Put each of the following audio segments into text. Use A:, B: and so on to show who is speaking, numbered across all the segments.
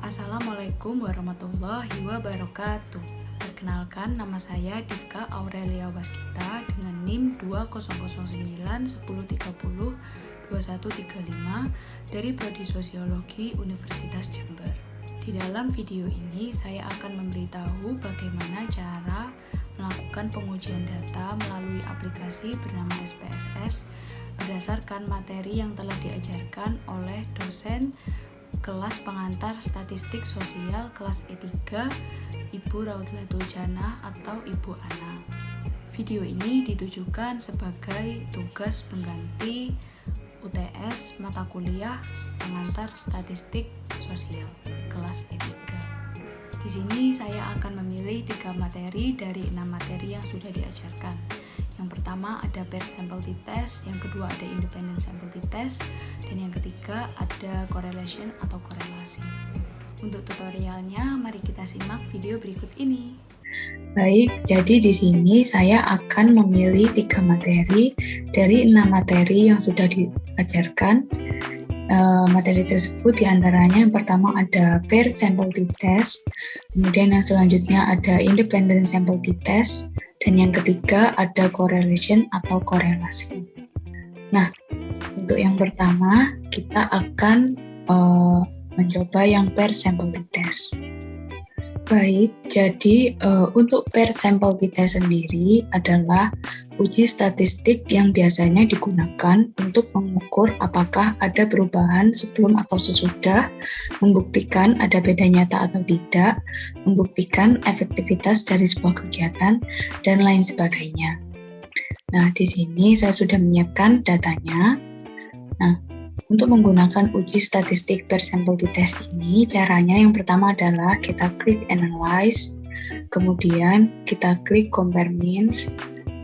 A: Assalamualaikum warahmatullahi wabarakatuh. Perkenalkan, nama saya Divka Aurelia Waskita dengan NIM 200910302135 dari Prodi Sosiologi Universitas Jember. Di dalam video ini saya akan memberitahu bagaimana cara melakukan pengujian data melalui aplikasi bernama SPSS berdasarkan materi yang telah diajarkan oleh dosen kelas pengantar statistik sosial kelas E3 Ibu Raudlatul Jannah atau Ibu Ana. Video ini ditujukan sebagai tugas pengganti UTS mata kuliah pengantar statistik sosial kelas E3. Di sini saya akan memilih 3 materi dari 6 materi yang sudah diajarkan. Yang pertama ada pair sample t-test, yang kedua ada independent sample t-test, dan yang ketiga ada correlation atau korelasi. Untuk tutorialnya, mari kita simak video berikut ini.
B: Baik, jadi di sini saya akan memilih 3 materi dari 6 materi yang sudah diajarkan. Materi tersebut diantaranya yang pertama ada pair sample t-test, kemudian yang selanjutnya ada independent sample t-test, dan yang ketiga ada correlation atau korelasi. Nah, untuk yang pertama kita akan mencoba yang pair sample t-test. Baik, jadi untuk pair sample t-test sendiri adalah uji statistik yang biasanya digunakan untuk mengukur apakah ada perubahan sebelum atau sesudah, membuktikan ada beda nyata atau tidak, membuktikan efektivitas dari sebuah kegiatan, dan lain sebagainya. Nah, di sini saya sudah menyiapkan datanya. Nah, untuk menggunakan uji statistik pair sample t-test ini, caranya yang pertama adalah kita klik analyze, kemudian kita klik compare means,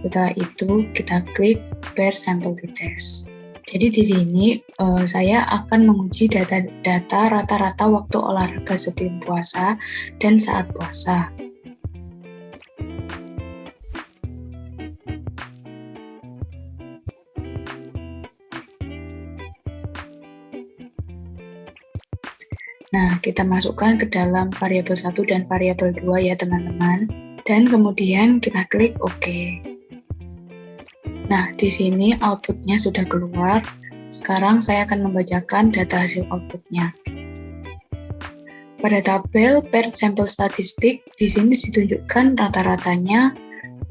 B: setelah itu kita klik pair sample t-test. Jadi di sini saya akan menguji data rata-rata waktu olahraga sebelum puasa dan saat puasa. Nah, kita masukkan ke dalam variabel 1 dan variabel 2 ya teman-teman. Dan kemudian kita klik OK. Nah, di sini outputnya sudah keluar. Sekarang saya akan membacakan data hasil outputnya. Pada tabel pair sample statistik, di sini ditunjukkan rata-ratanya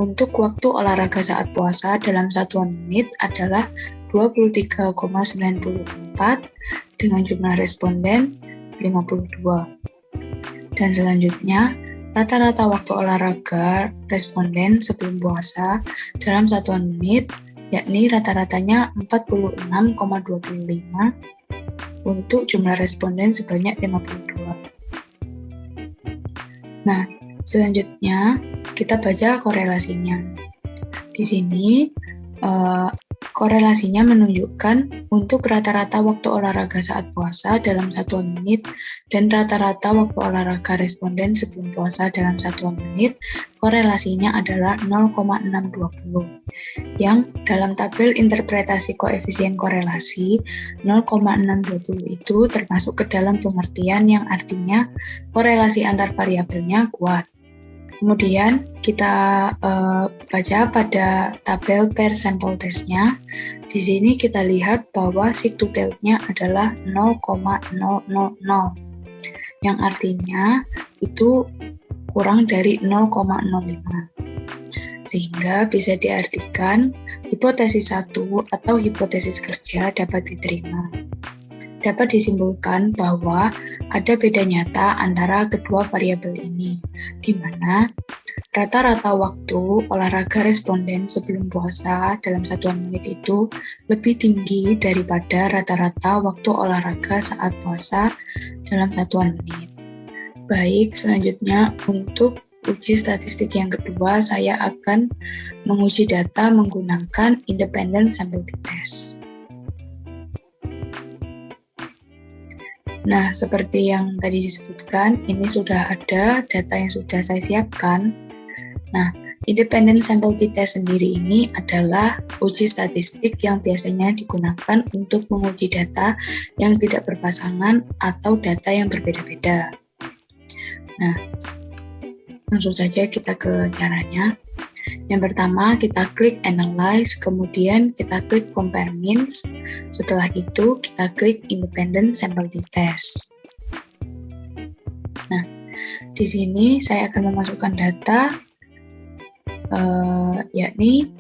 B: untuk waktu olahraga saat puasa dalam satuan menit adalah 23,94 dengan jumlah responden 52. Dan selanjutnya, rata-rata waktu olahraga responden sebelum puasa dalam satuan menit, yakni rata-ratanya 46,25 untuk jumlah responden sebanyak 52. Nah, selanjutnya kita baca korelasinya. Di sini korelasinya menunjukkan untuk rata-rata waktu olahraga saat puasa dalam satuan menit dan rata-rata waktu olahraga responden sebelum puasa dalam satuan menit, korelasinya adalah 0,620. Yang dalam tabel interpretasi koefisien korelasi, 0,620 itu termasuk ke dalam pengertian yang artinya korelasi antar variabelnya kuat. Kemudian kita baca pada tabel pair sample testnya. Di sini kita lihat bahwa sigma-nya adalah 0,000, yang artinya itu kurang dari 0,05. Sehingga bisa diartikan hipotesis 1 atau hipotesis kerja dapat diterima. Dapat disimpulkan bahwa ada beda nyata antara kedua variabel ini, di mana rata-rata waktu olahraga responden sebelum puasa dalam satuan menit itu lebih tinggi daripada rata-rata waktu olahraga saat puasa dalam satuan menit. Baik, selanjutnya untuk uji statistik yang kedua, saya akan menguji data menggunakan independent sample t-test. Nah, seperti yang tadi disebutkan, ini sudah ada data yang sudah saya siapkan. Nah, independent sample t-test sendiri ini adalah uji statistik yang biasanya digunakan untuk menguji data yang tidak berpasangan atau data yang berbeda-beda. Nah, langsung saja kita ke caranya. Yang pertama, kita klik Analyze, kemudian kita klik Compare Means. Setelah itu, kita klik Independent Sample T-Test. Nah, di sini saya akan memasukkan data, yakni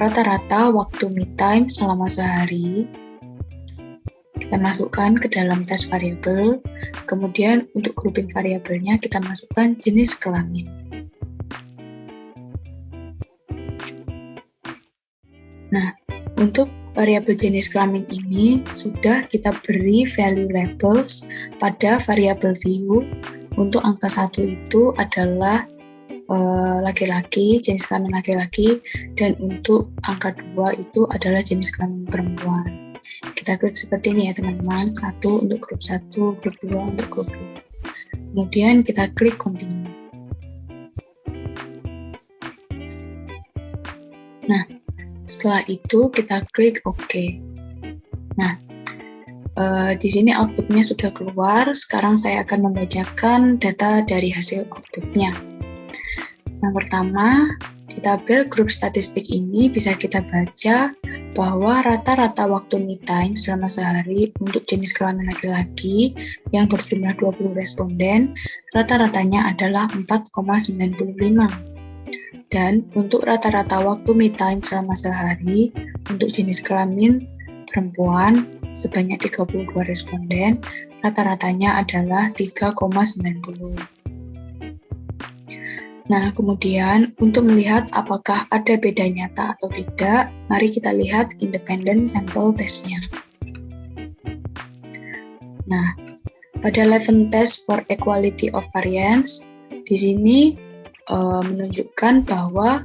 B: rata-rata waktu me time selama sehari. Kita masukkan ke dalam tes variabel, kemudian untuk grouping variabelnya kita masukkan jenis kelamin. Nah, untuk variabel jenis kelamin ini sudah kita beri value labels pada variabel view. Untuk angka 1 itu adalah laki-laki, jenis kelamin laki-laki, dan untuk angka 2 itu adalah jenis kelamin perempuan. Kita klik seperti ini ya teman-teman, 1 untuk grup 1, grup 2 untuk grup 2. Kemudian kita klik continue. Nah, setelah itu kita klik OK. Nah, di sini outputnya sudah keluar. Sekarang saya akan membacakan data dari hasil outputnya. Yang pertama, di tabel grup statistik ini bisa kita baca bahwa rata-rata waktu me time selama sehari untuk jenis kelamin laki-laki yang berjumlah 20 responden, rata-ratanya adalah 4,95. Dan untuk rata-rata waktu me time selama sehari untuk jenis kelamin perempuan sebanyak 32 responden, rata-ratanya adalah 3,90. Nah, kemudian untuk melihat apakah ada beda nyata atau tidak, mari kita lihat independent sample test-nya. Nah, pada Levin test for equality of variance, di sini menunjukkan bahwa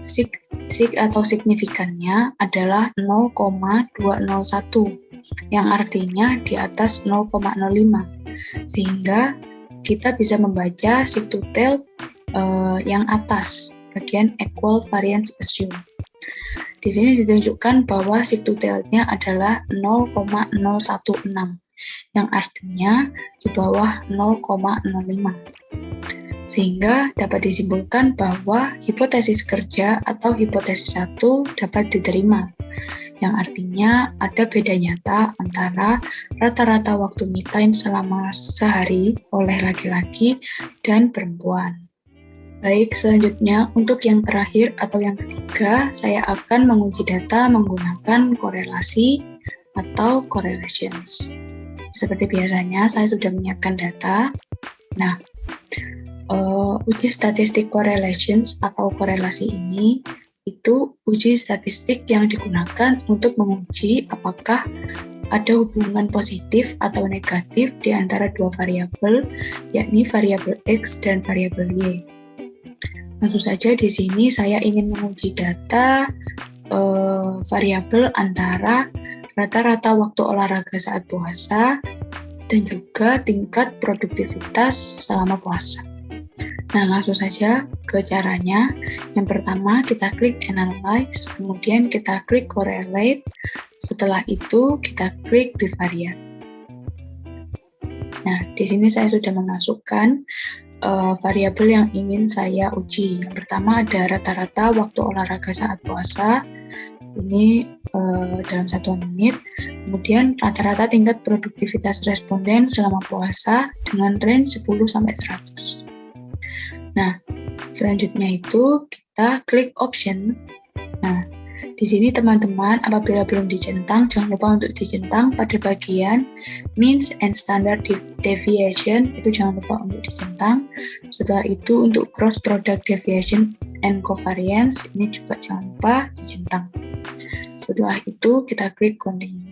B: sig atau signifikannya adalah 0,201, yang artinya di atas 0,05, sehingga kita bisa membaca sig-to-tail yang atas, bagian equal variance assume. Di sini ditunjukkan bahwa sig-to-tailnya adalah 0,016, yang artinya di bawah 0,05. Sehingga dapat disimpulkan bahwa hipotesis kerja atau hipotesis 1 dapat diterima, yang artinya ada beda nyata antara rata-rata waktu me time selama sehari oleh laki-laki dan perempuan. Baik, selanjutnya untuk yang terakhir atau yang ketiga, saya akan menguji data menggunakan korelasi atau correlations. Seperti biasanya, saya sudah menyiapkan data. Nah, uji statistik correlations atau korelasi ini itu uji statistik yang digunakan untuk menguji apakah ada hubungan positif atau negatif di antara dua variabel, yakni variabel X dan variabel Y. Langsung saja di sini saya ingin menguji data variabel antara rata-rata waktu olahraga saat puasa dan juga tingkat produktivitas selama puasa. Nah, langsung saja ke caranya. Yang pertama, kita klik Analyze, kemudian kita klik Correlate. Setelah itu, kita klik Bivariate. Nah, di sini saya sudah memasukkan variabel yang ingin saya uji. Yang pertama ada rata-rata waktu olahraga saat puasa. Ini dalam 1 menit. Kemudian rata-rata tingkat produktivitas responden selama puasa dengan range 10-100. Nah, selanjutnya itu kita klik option. Nah, di sini teman-teman apabila belum dicentang, jangan lupa untuk dicentang pada bagian means and standard deviation, itu jangan lupa untuk dicentang. Setelah itu untuk cross product deviation and covariance, ini juga jangan lupa dicentang. Setelah itu kita klik continue.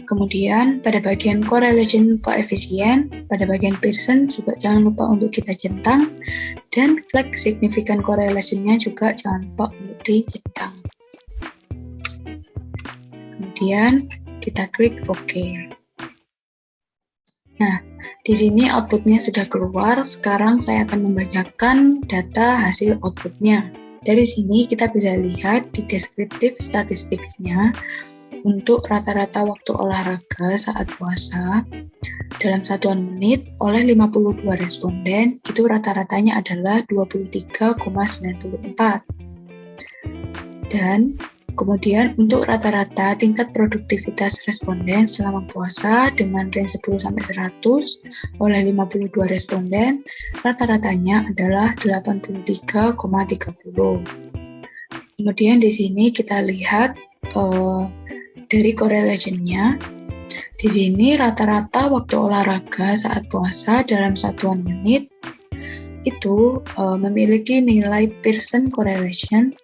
B: Kemudian pada bagian correlation coefficient, pada bagian Pearson juga jangan lupa untuk kita centang, dan flag significant correlation-nya juga jangan lupa untuk dicentang. Kemudian kita klik OK. Nah, di sini outputnya sudah keluar. Sekarang saya akan membacakan data hasil outputnya. Dari sini kita bisa lihat di descriptive statistics-nya untuk rata-rata waktu olahraga saat puasa dalam satuan menit oleh 52 responden, itu rata-ratanya adalah 23,94. Dan kemudian untuk rata-rata tingkat produktivitas responden selama puasa dengan range 10-100 oleh 52 responden, rata-ratanya adalah 83,30. Kemudian di sini kita lihat dari correlation-nya. Di sini rata-rata waktu olahraga saat puasa dalam satuan menit itu memiliki nilai Pearson correlation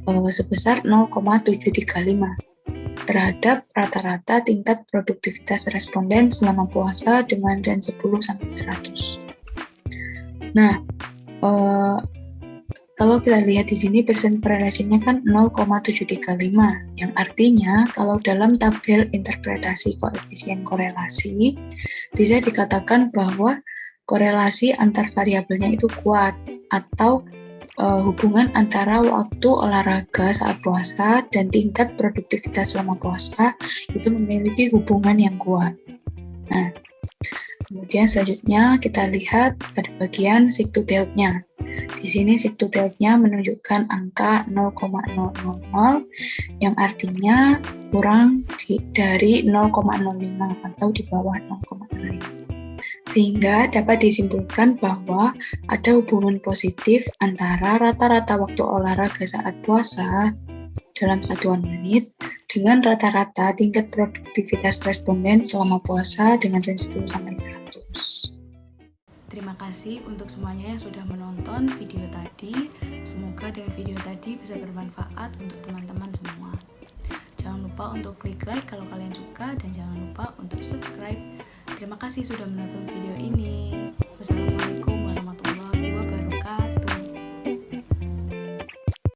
B: sebesar 0,735 terhadap rata-rata tingkat produktivitas responden selama puasa dengan range 10-100. Nah, kalau kita lihat di sini Pearson correlation-nya kan 0,735, yang artinya kalau dalam tabel interpretasi koefisien korelasi bisa dikatakan bahwa korelasi antar variabelnya itu kuat, atau hubungan antara waktu olahraga saat puasa dan tingkat produktivitas selama puasa itu memiliki hubungan yang kuat. Nah, kemudian selanjutnya kita lihat pada bagian stick to tilt-nya. Di sini stick to tilt-nya menunjukkan angka 0,000 yang artinya kurang dari 0,05 atau di bawah 0,05. Sehingga dapat disimpulkan bahwa ada hubungan positif antara rata-rata waktu olahraga saat puasa dalam satuan menit dengan rata-rata tingkat produktivitas responden selama puasa dengan range 10-100.
A: Terima kasih untuk semuanya yang sudah menonton video tadi. Semoga dengan video tadi bisa bermanfaat untuk teman-teman semua. Jangan lupa untuk klik like kalau kalian suka dan jangan lupa untuk subscribe. Terima kasih sudah menonton video ini.